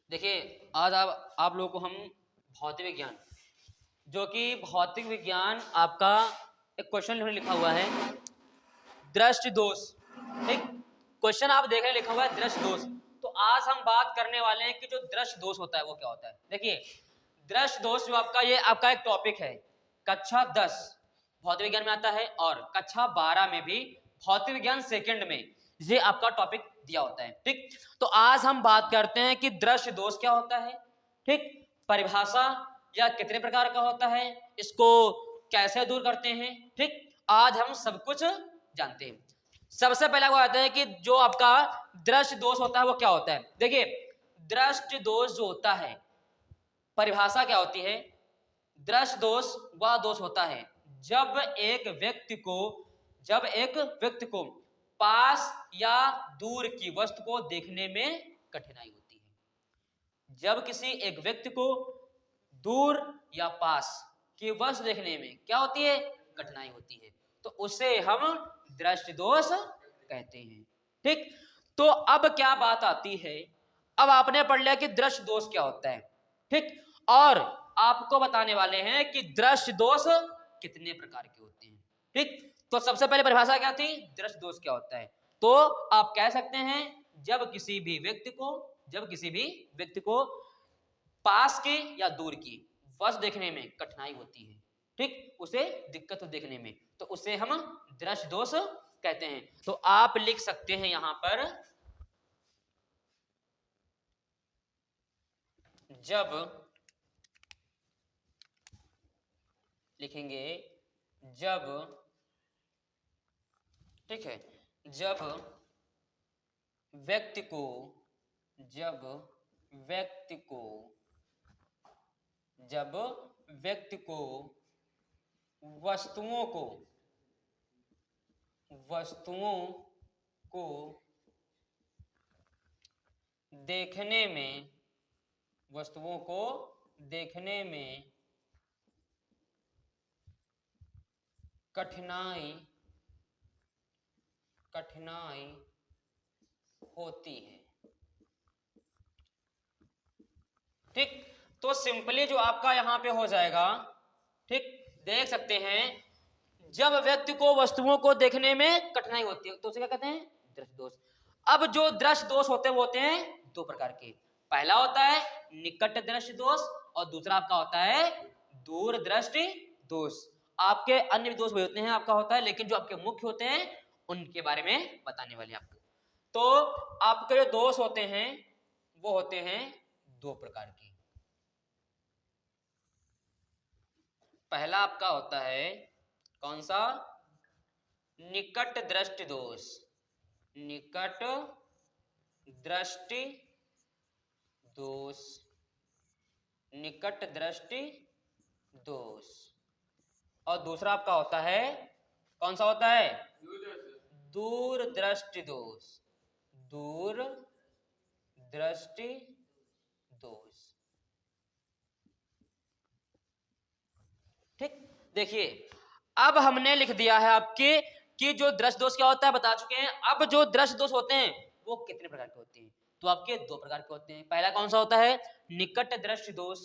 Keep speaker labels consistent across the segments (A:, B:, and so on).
A: देखिए आज आप लोगों को हम भौतिक विज्ञान, जो कि भौतिक विज्ञान आपका एक क्वेश्चन लिखा हुआ है दृष्टि दोष। ठीक, क्वेश्चन आप देख रहे हैं लिखा हुआ है दृष्टि दोष। तो आज हम बात करने वाले हैं कि जो दृष्टि दोष होता है वो क्या होता है। देखिए दृष्टि दोष जो आपका एक टॉपिक है, कक्षा 10 भौतिक विज्ञान में आता है और कक्षा 12 में भी भौतिक विज्ञान सेकंड में ये आपका टॉपिक दिया होता है। ठीक, तो आज हम बात करते हैं कि दृष्टि दोष क्या होता है, ठीक, परिभाषा या कितने प्रकार का होता है, इसको कैसे दूर करते हैं। ठीक, आज हम सब कुछ जानते हैं। सबसे पहला वो आता है कि जो आपका दृष्टि दोष होता है वो क्या होता है। देखिए दृष्टि दोष जो होता है, परिभाषा क्या होती है। दृष्टि दोष वह दोष होता है जब एक व्यक्ति को पास या दूर की वस्तु को देखने में कठिनाई होती है। जब किसी एक व्यक्ति को दूर या पास की वस्तु देखने में क्या होती है, कठिनाई होती है, तो उसे हम दृष्टि दोष कहते हैं। ठीक, तो अब क्या बात आती है, अब आपने पढ़ लिया कि दृष्टि दोष क्या होता है। ठीक, और आपको बताने वाले हैं कि दृष्टि दोष कितने प्रकार के होते हैं। ठीक, तो सबसे पहले परिभाषा क्या थी, दृष्टि दोष क्या होता है। तो आप कह सकते हैं जब किसी भी व्यक्ति को पास की या दूर की वस्तु देखने में कठिनाई होती है, ठीक, उसे दिक्कत हो देखने में, तो उसे हम दृष्टि दोष कहते हैं। तो आप लिख सकते हैं यहां पर, जब लिखेंगे जब, ठीक है, जब व्यक्ति को वस्तुओं को देखने में कठिनाई होती है। ठीक, तो सिंपली जो आपका यहां पे हो जाएगा, ठीक, देख सकते हैं जब व्यक्ति को वस्तुओं को देखने में कठिनाई होती है तो उसे क्या कहते हैं, दृष्टि दोष। अब जो दृष्टि दोष होते हैं वो होते हैं दो प्रकार के। पहला होता है निकट दृष्टि दोष और दूसरा आपका होता है दूर दृष्टि दोष। आपके अन्य दोष भी होते हैं आपका होता है, लेकिन जो आपके मुख्य होते हैं उनके बारे में बताने वाले आपको। तो आपके जो दोष होते हैं वो होते हैं दो प्रकार के। पहला आपका होता है कौन सा, निकट दृष्टि दोष। निकट दृष्टि दोष। और दूसरा आपका होता है कौन सा होता है, दूर दृष्टि दोष। दूर दृष्टि दोष। ठीक, देखिए अब हमने लिख दिया है आपके कि जो दृष्टि दोष क्या होता है बता चुके हैं। अब जो दृष्टि दोष होते हैं वो कितने प्रकार के होते हैं, तो आपके दो प्रकार के होते हैं। पहला कौन सा होता है, निकट दृष्टि दोष,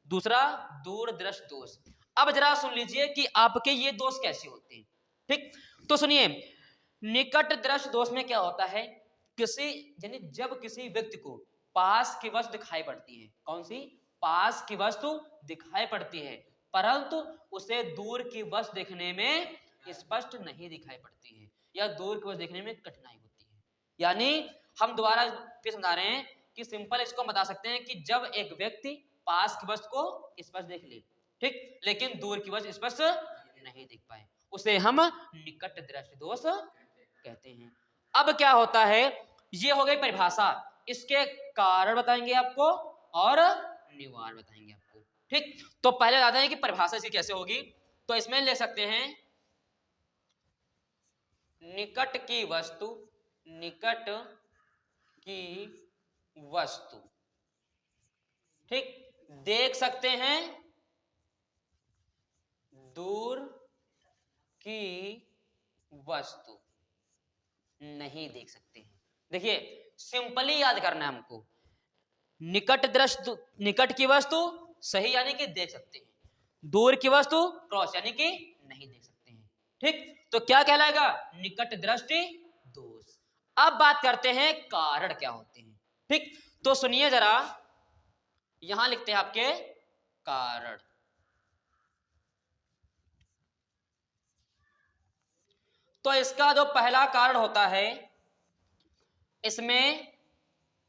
A: दूसरा दूर दृष्टि दोष। अब जरा सुन लीजिए कि आपके ये दोष कैसे होते हैं। ठीक, तो सुनिए, निकट दृष्टि दोष में क्या होता है, जब किसी व्यक्ति को पास की वस्तु दिखाई पड़ती है, कौन सी, पास की वस्तु दिखाई पड़ती है, परंतु उसे दूर की वस्तु देखने में स्पष्ट नहीं दिखाई पड़ती है या दूर की वस्तु देखने में कठिनाई होती है। यानी हम दोबारा फिर समझा रहे हैं कि सिंपल इसको बता सकते हैं कि जब एक व्यक्ति पास की वस्तु को स्पष्ट देख ले, ठीक, लेकिन दूर की वस्तु स्पष्ट नहीं देख पाए, उसे हम निकट दृष्टि दोष कहते हैं। अब क्या होता है, ये हो गई परिभाषा, इसके कारण बताएंगे आपको और निवारण बताएंगे आपको। ठीक, तो पहले बताते हैं कि परिभाषा इसकी कैसे होगी। तो इसमें ले सकते हैं निकट की वस्तु, ठीक, देख सकते हैं, दूर की वस्तु नहीं देख सकते हैं। देखिए सिंपली याद करना है हमको, निकट की वस्तु सही यानी कि देख सकते हैं, दूर की वस्तु क्रॉस यानी कि नहीं देख सकते हैं। ठीक, तो क्या कहलाएगा? निकट दृष्टि दोष। अब बात करते हैं कारण क्या होते हैं। ठीक, तो सुनिए जरा, यहां लिखते हैं आपके कारण। तो इसका जो पहला कारण होता है, इसमें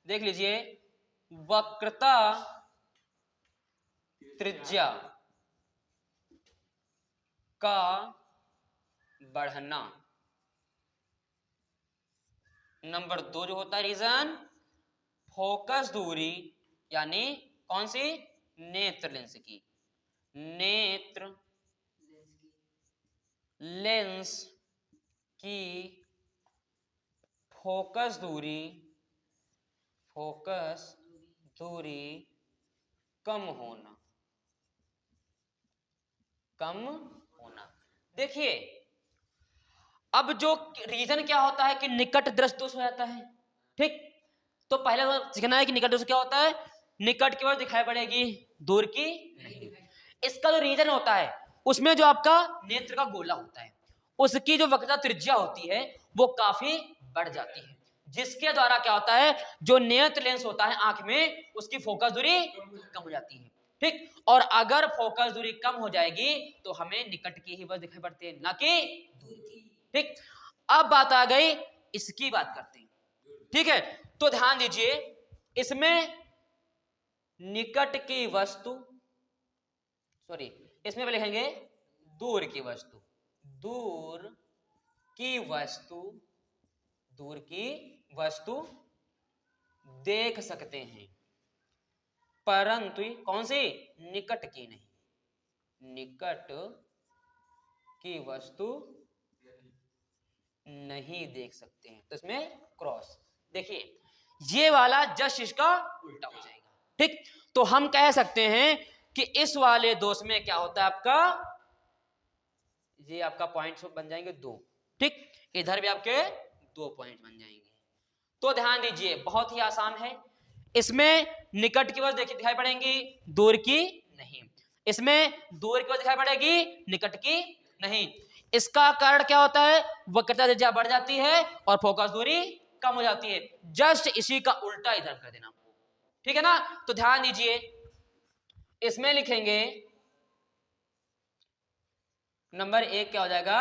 A: देख लीजिए, वक्रता त्रिज्या का बढ़ना। नंबर 2 जो होता है रीजन, फोकस दूरी यानी कौन सी? नेत्र लेंस की, नेत्र लेंस की फोकस दूरी कम होना, कम होना। देखिए, अब जो रीजन क्या होता है कि निकट दृष्टि दोष हो जाता है। ठीक, तो पहले तो सीखना है कि निकट दोष क्या होता है। निकट की वजह दिखाई पड़ेगी, दूर की नहीं। इसका जो रीजन होता है, उसमें जो आपका नेत्र का गोला होता है, उसकी जो वक्रता त्रिज्या होती है वो काफी बढ़ जाती है, जिसके द्वारा क्या होता है, जो नेत्र लेंस होता है आंख में, उसकी फोकस दूरी कम हो जाती है। ठीक, और अगर फोकस दूरी कम हो जाएगी तो हमें निकट की ही वजह दिखाई पड़ती है, ना कि दूर की। ठीक, अब बात आ गई, इसकी बात करते हैं। ठीक है, तो ध्यान दीजिए, इसमें निकट की वस्तु, सॉरी, इसमें भी लिखेंगे दूर की वस्तु, दूर की वस्तु, दूर की वस्तु देख सकते हैं, परंतु कौन सी? निकट की नहीं, निकट की वस्तु नहीं देख सकते हैं। तो इसमें क्रॉस। देखिए, ये वाला जस्ट इसका उल्टा हो जाएगा। ठीक, तो हम कह सकते हैं कि इस वाले दोष में क्या होता है आपका, ये आपका पॉइंट्स बन जाएंगे 2। ठीक, इधर भी आपके 2 पॉइंट बन जाएंगे। तो ध्यान दीजिए, बहुत ही आसान है। इसमें निकट की वजह दिखाई पड़ेगी, दूर की नहीं। इसमें दूर की वजह दिखाई पड़ेगी, निकट की नहीं। इसका कारण क्या होता है? वक्रता त्रिज्या बढ़ जाती है और फोकस दूरी कम हो जाती है। जस्ट इसी का उल्टा इधर कर देना। ठीक है ना? तो ध्यान दीजिए, इसमें लिखेंगे नंबर 1 क्या हो जाएगा?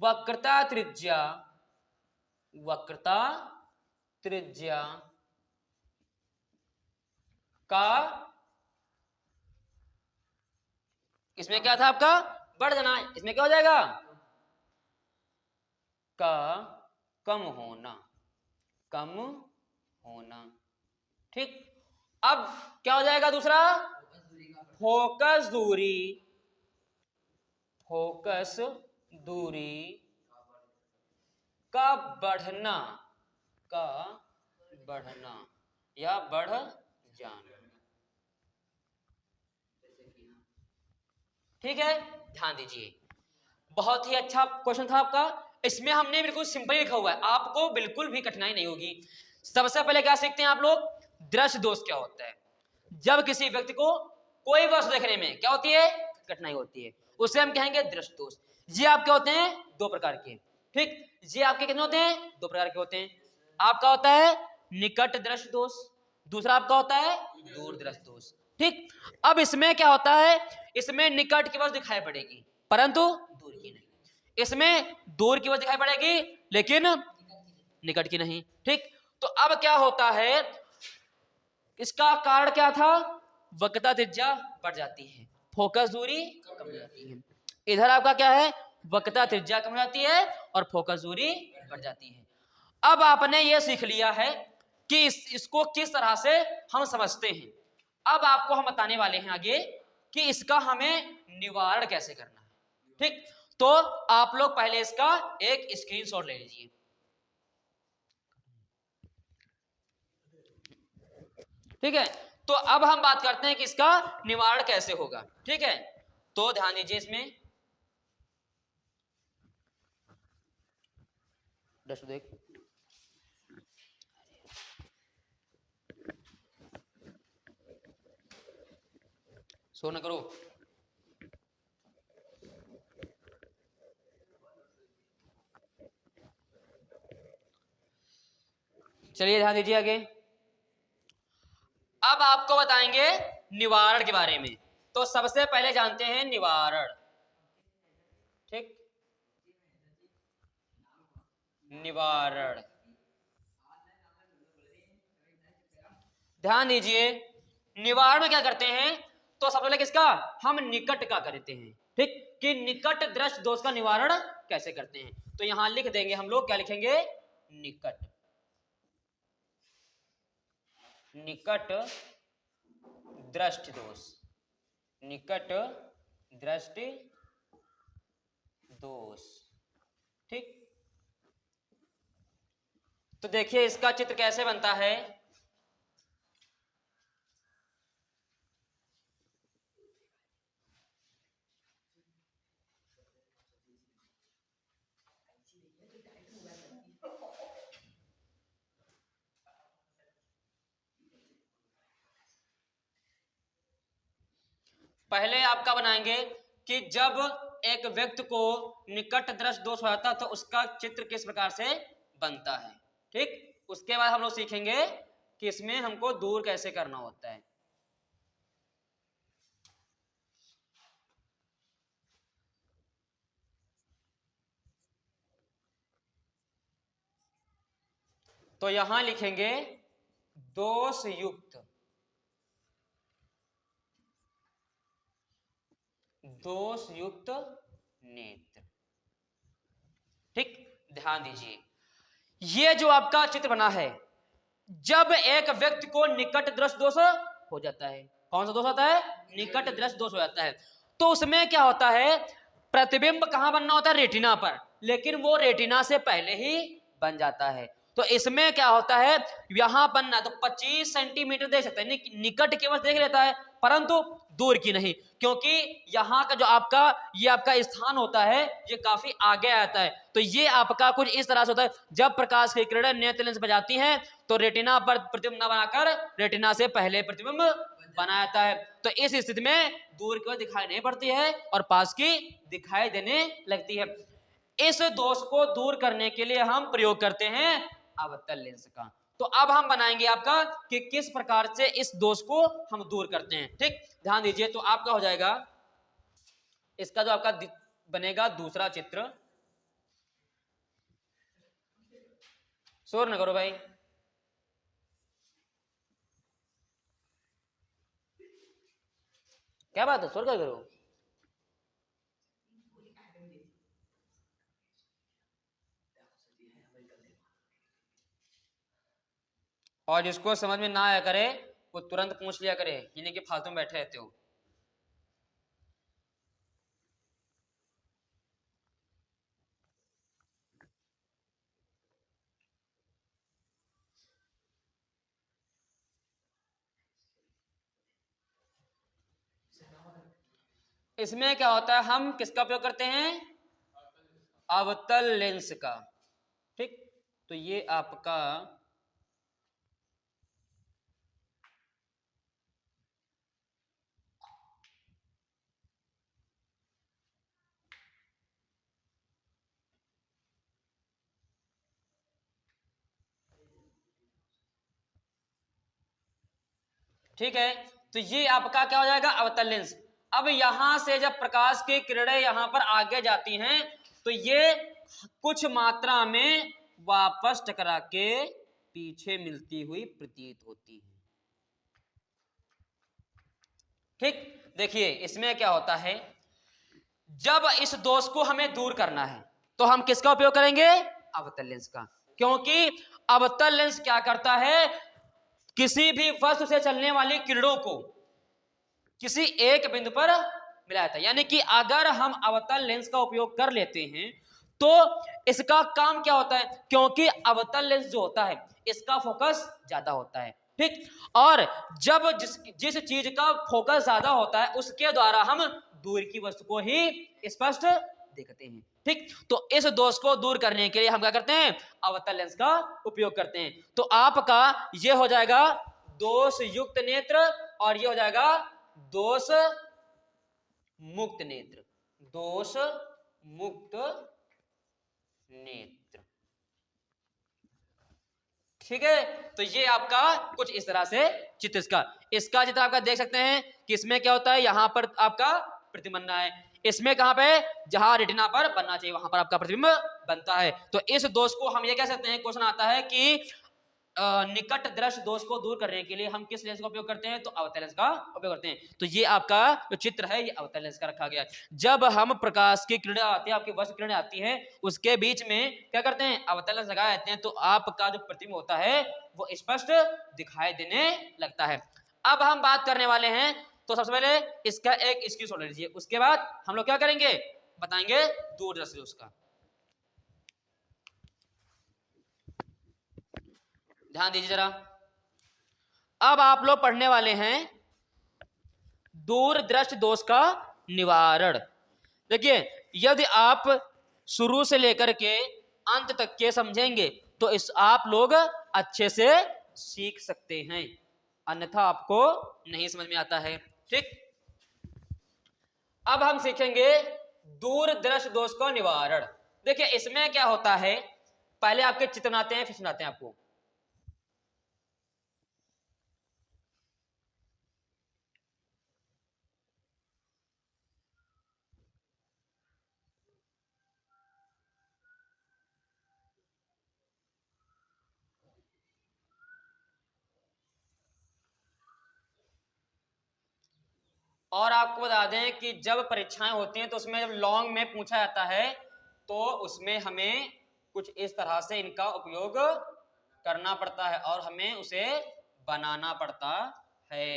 A: वक्रता त्रिज्या, वक्रता त्रिज्या का, इसमें क्या था आपका? बढ़ जाना। इसमें क्या हो जाएगा? का कम होना, कम होना। ठीक, अब क्या हो जाएगा दूसरा? फोकस दूरी, फोकस दूरी का बढ़ना, का बढ़ना या बढ़ जाना। ठीक है, ध्यान दीजिए, बहुत ही अच्छा क्वेश्चन था आपका। इसमें हमने बिल्कुल सिंपल लिखा हुआ है, आपको बिल्कुल भी कठिनाई नहीं होगी। सबसे पहले क्या सीखते हैं आप लोग? दृश्य दोष क्या होता है। जब किसी व्यक्ति को कोई वस्तु देखने में क्या होती है? कठिनाई होती है, उसे हम कहेंगे दृश्य दोष। ये आपके होते हैं 2 प्रकार के। ठीक, ये आपके कितने होते हैं? 2 प्रकार के होते हैं। आपका होता है निकट दृश्य दोष, दूसरा आपका होता है दूर दृश्य दोष। ठीक, अब इसमें क्या होता है? इसमें निकट की वस्तु दिखाई पड़ेगी परंतु दूर की नहीं। इसमें दूर की वस्तु दिखाई पड़ेगी लेकिन निकट की नहीं। ठीक, तो अब क्या होता है? इसका कारण क्या था? वक्रता त्रिज्या बढ़ जाती है, फोकस दूरी कम हो जाती है। इधर आपका क्या है? वक्रता त्रिज्या कम हो जाती है और फोकस दूरी बढ़ जाती है। अब आपने ये सीख लिया है कि इसको किस तरह से हम समझते हैं। अब आपको हम बताने वाले हैं आगे कि इसका हमें निवारण कैसे करना है। ठीक, तो आप लोग पहले इसका एक स्क्रीनशॉट ले लीजिए। ठीक है, तो अब हम बात करते हैं कि इसका निवारण कैसे होगा। ठीक है, तो ध्यान दीजिए, इसमें देख, सो न करो। चलिए ध्यान दीजिए आगे। अब आपको बताएंगे निवारण के बारे में। तो सबसे पहले जानते हैं निवारण। ठीक, निवारण ध्यान दीजिए। निवारण में क्या करते हैं? तो सबसे पहले किसका? हम निकट का करते हैं। ठीक, कि निकट दृष्ट दोष का निवारण कैसे करते हैं। तो यहां लिख देंगे हम लोग, क्या लिखेंगे? निकट, निकट दृष्ट दोष, निकट दृष्टि दोष। ठीक, तो देखिए इसका चित्र कैसे बनता है। पहले आपका बनाएंगे कि जब एक व्यक्ति को निकट दृष्ट दोष हो जाता है तो उसका चित्र किस प्रकार से बनता है। ठीक, उसके बाद हम लोग सीखेंगे कि इसमें हमको दूर कैसे करना होता है। तो यहां लिखेंगे दोष युक्त, दोष युक्त नेत्र। ठीक, ध्यान दीजिए, ये जो आपका चित्र बना है, जब एक व्यक्ति को निकट दृष्ट दोष हो जाता है, कौन सा दोष होता है? निकट दृष्ट दोष हो जाता है, तो उसमें क्या होता है? प्रतिबिंब कहां बनना होता है? रेटिना पर, लेकिन वो रेटिना से पहले ही बन जाता है। तो इसमें क्या होता है? यहां बनना तो 25 सेंटीमीटर देख सकते हैं, निकट केवल देख लेता है परंतु दूर की नहीं, क्योंकि यहाँ का जो आपका ये आपका स्थान होता है ये काफी आगे आता है। तो ये आपका कुछ इस तरह से होता है, जब प्रकाश की किरणें नेत्र लेंस पर जाती हैं तो रेटिना पर प्रतिबिंब न बनाकर रेटिना से पहले प्रतिबिंब बना जाता है। तो इस स्थिति में दूर की दिखाई नहीं पड़ती है और पास की दिखाई देने लगती है। इस दोष को दूर करने के लिए हम प्रयोग करते हैं अवतल लेंस का। तो अब हम बनाएंगे आपका कि किस प्रकार से इस दोष को हम दूर करते हैं। ठीक, ध्यान दीजिए। तो आपका हो जाएगा इसका जो आपका बनेगा दूसरा चित्र। शोर न करो भाई। क्या बात है, शोर क्या करो। और जिसको समझ में ना आया करे वो तुरंत पूछ लिया करे, ये नहीं कि फालतू में बैठे रहते हो। इसमें क्या होता है, हम किसका उपयोग करते हैं? अवतल लेंस का। ठीक, तो ये आपका ठीक है। तो ये आपका क्या हो जाएगा? अवतल लेंस। अब यहां से जब प्रकाश की किरणें यहां पर आगे जाती हैं तो ये कुछ मात्रा में वापस टकरा के पीछे मिलती हुई प्रतीत होती है। ठीक, देखिए इसमें क्या होता है, जब इस दोष को हमें दूर करना है तो हम किसका उपयोग करेंगे? अवतल लेंस का। क्योंकि अवतल लेंस क्या करता है, किसी भी वस्तु से चलने वाली किरणों को किसी एक बिंदु पर मिलाता है। यानी कि अगर हम अवतल लेंस का उपयोग कर लेते हैं तो इसका काम क्या होता है, क्योंकि अवतल लेंस जो होता है इसका फोकस ज्यादा होता है। ठीक, और जब जिस चीज का फोकस ज्यादा होता है उसके द्वारा हम दूर की वस्तु को ही स्पष्ट देखते हैं। ठीक, तो इस दोष को दूर करने के लिए हम क्या करते हैं? अवतल लेंस का उपयोग करते हैं। तो आपका ये हो जाएगा दोष युक्त नेत्र और ये हो जाएगा दोष मुक्त नेत्र, दोष मुक्त नेत्र। ठीक है, तो ये आपका कुछ इस तरह से चित्र इसका चित्र आपका देख सकते हैं कि इसमें क्या होता है, यहां पर आपका प्रतिबिंब बनना है, इसमें कहां पे, जहां रेटिना पर बनना चाहिए वहां पर आपका प्रतिबिंब बनता है। तो इस दोष को हम ये कह सकते हैं, क्वेश्चन आता है कि निकट दृश्य दोष को दूर करने के लिए हम किस लेंस का उपयोग करते हैं, तो अवतल लेंस का उपयोग करते हैं। तो ये आपका जो चित्र है ये अवतल लेंस का रखा गया है। जब हम प्रकाश की किरणें आती है, आपकी वस्तु किरणें आती हैं, उसके बीच में क्या करते हैं, अवतल लेंस लगाए जाते हैं, तो आपका जो प्रतिबिंब होता है वो स्पष्ट दिखाई देने लगता है। अब हम बात करने वाले हैं, तो सबसे पहले इसका एक स्क्रीनशॉट ले लीजिए, उसके बाद हम लोग क्या करेंगे, बताएंगे दूरदर्शी दोष का। ध्यान दीजिए जरा, अब आप लोग पढ़ने वाले हैं दूरदृष्टि दोष का निवारण। देखिए, यदि आप शुरू से लेकर के अंत तक के समझेंगे तो इस आप लोग अच्छे से सीख सकते हैं, अन्यथा आपको नहीं समझ में आता है। ठीक, अब हम सीखेंगे दूरदृष्टि दोष का निवारण। देखिए, इसमें क्या होता है, पहले आपके चित्र बनाते हैं, फिर सुनाते हैं आपको। और आपको बता दें कि जब परीक्षाएं होती हैं तो उसमें जब लॉन्ग में पूछा जाता है तो उसमें हमें कुछ इस तरह से इनका उपयोग करना पड़ता है और हमें उसे बनाना पड़ता है।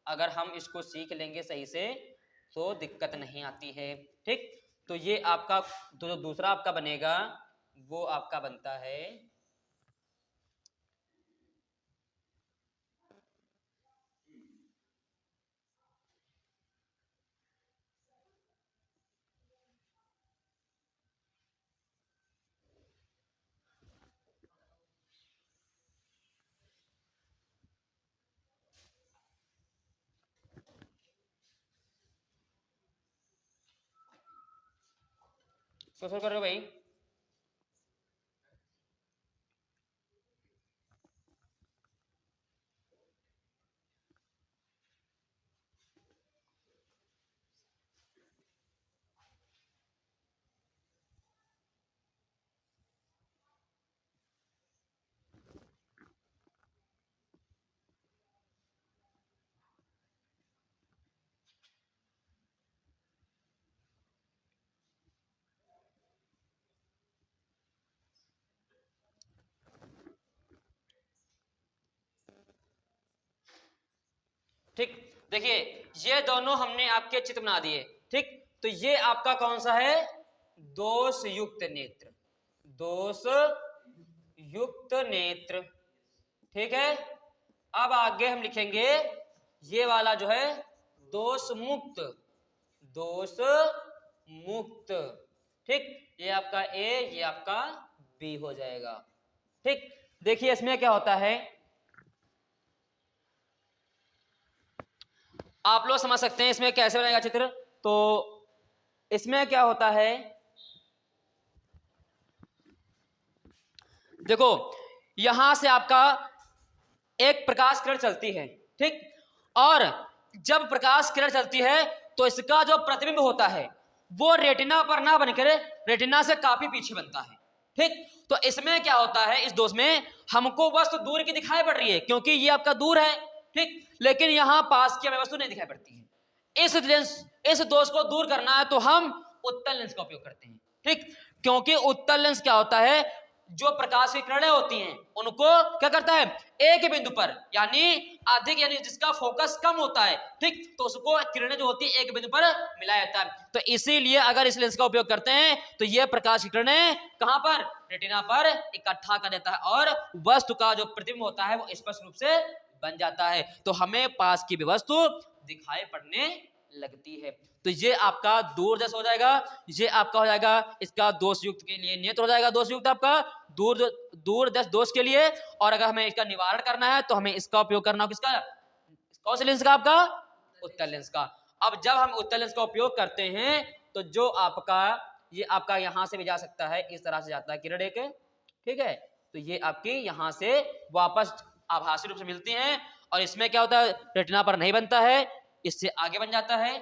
A: अगर हम इसको सीख लेंगे सही से तो दिक्कत नहीं आती है। ठीक, तो ये आपका जो दूसरा आपका बनेगा वो आपका बनता है शुरू करो भाई। ठीक, देखिए ये दोनों हमने आपके चित्र बना दिए। ठीक, तो ये आपका कौन सा है, दोष युक्त नेत्र, दोष युक्त नेत्र। ठीक है, अब आगे हम लिखेंगे ये वाला जो है दोष मुक्त, दोष मुक्त। ठीक, ये आपका ए, ये आपका बी हो जाएगा। ठीक, देखिए इसमें क्या होता है, आप लोग समझ सकते हैं इसमें कैसे बनेगा चित्र। तो इसमें क्या होता है, देखो यहां से आपका एक प्रकाश किरण चलती है। ठीक, और जब प्रकाश किरण चलती है तो इसका जो प्रतिबिंब होता है वो रेटिना पर ना बनकर रेटिना से काफी पीछे बनता है। ठीक, तो इसमें क्या होता है, इस दोष में हमको वस्तु दूर की दिखाई पड़ रही है क्योंकि ये आपका दूर है। ठीक, लेकिन यहां पास की हमें वस्तु नहीं दिखाई पड़ती है। इस दोष को दूर करना है तो हम उत्तल लेंस का उपयोग करते हैं। ठीक, क्योंकि उत्तल लेंस क्या होता है, जो प्रकाश की किरणें होती हैं उनको क्या करता है, एक बिंदु पर यानी अधिक, यानी जिसका फोकस कम होता है, ठीक, तो उसको किरणें जो होती है एक बिंदु पर मिलाया जाता है। तो इसीलिए अगर इस लेंस का उपयोग करते हैं तो यह प्रकाश की किरणें कहां पर, रेटिना पर इकट्ठा कर देता है और वस्तु का जो प्रतिबिंब होता है वो स्पष्ट रूप से बन जाता है, तो हमें पास की भी वस्तु दिखाई पड़ने लगती है। तो ये आपका दूरदर्श हो जाएगा, ये आपका हो जाएगा इसका दोष युक्त के लिए नेत्र हो जाएगा, दोष युक्त आपका दूरदर्श दोष के लिए। और अगर हमें इसका निवारण करना है तो हमें इसका उपयोग करना, किसका, कौन से लेंस का, आपका उत्तल लेंस का। अब जब हम उत्तल लेंस का उपयोग करते हैं तो जो आपका ये आपका यहां से भी जा सकता है, इस तरह से जाता है किरण एक, ठीक है, तो ये आपकी यहां से वापस आभासी रूप से मिलती हैं और इसमें क्या होता है रेटिना पर नहीं बनता है, इससे आगे बन जाता है।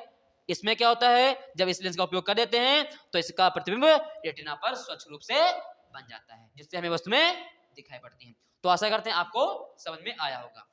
A: इसमें क्या होता है जब इस लेंस का उपयोग कर देते हैं तो इसका प्रतिबिंब रेटिना पर स्वच्छ रूप से बन जाता है जिससे हमें वस्तु में दिखाई पड़ती है। तो आशा करते हैं आपको समझ में आया होगा।